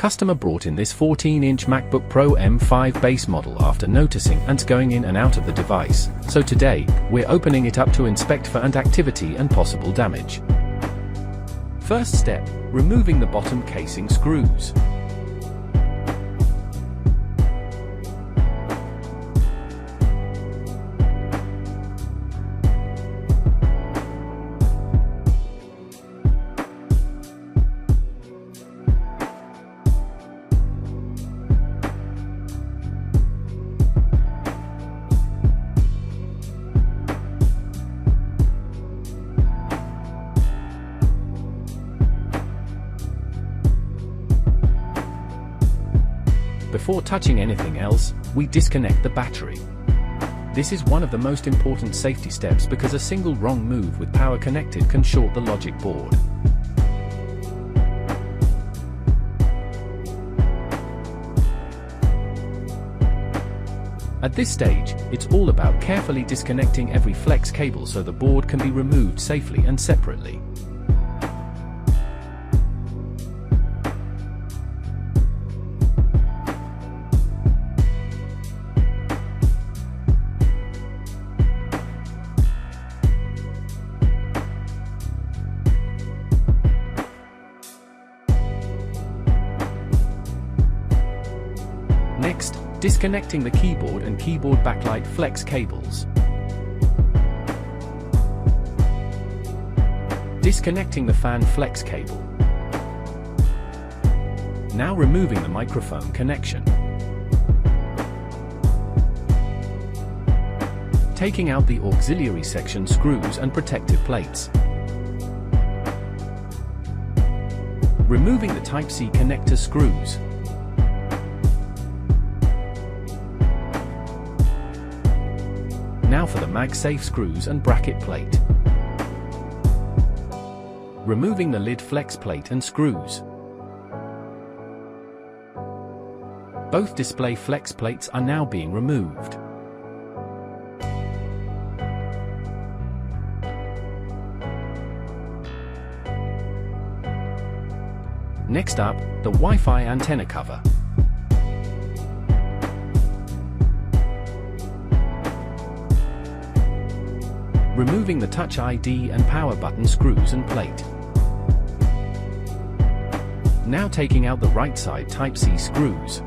Customer brought in this 14-inch MacBook Pro M5 base model after noticing ants going in and out of the device, so today, we're opening it up to inspect for ant activity and possible damage. First step, removing the bottom casing screws. Before touching anything else, we disconnect the battery. This is one of the most important safety steps because a single wrong move with power connected can short the logic board. At this stage, it's all about carefully disconnecting every flex cable so the board can be removed safely and separately. Next, disconnecting the keyboard and keyboard backlight flex cables. Disconnecting the fan flex cable. Now removing the microphone connection. Taking out the auxiliary section screws and protective plates. Removing the Type-C connector screws. Now for the MagSafe screws and bracket plate. Removing the lid flex plate and screws. Both display flex plates are now being removed. Next up, the Wi-Fi antenna cover. Removing the Touch ID and power button screws and plate. Now taking out the right side Type-C screws.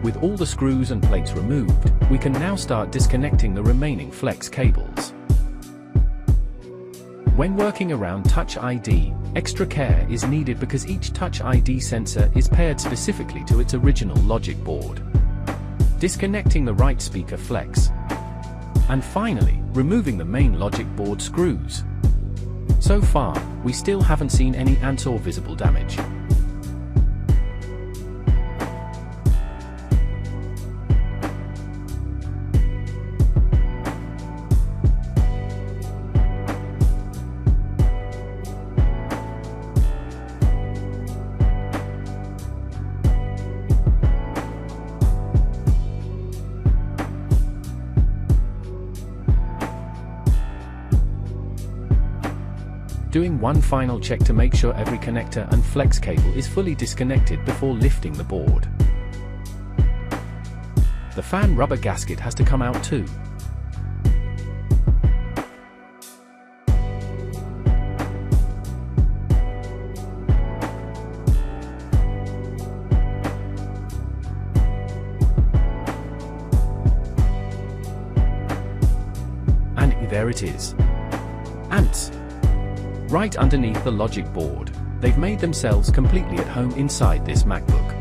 With all the screws and plates removed, we can now start disconnecting the remaining flex cables. When working around Touch ID, extra care is needed because each Touch ID sensor is paired specifically to its original logic board. Disconnecting the right speaker flex. And finally, removing the main logic board screws. So far, we still haven't seen any ants or visible damage. Doing one final check to make sure every connector and flex cable is fully disconnected before lifting the board. The fan rubber gasket has to come out too. And there it is. Ants. Right underneath the logic board. They've made themselves completely at home inside this MacBook.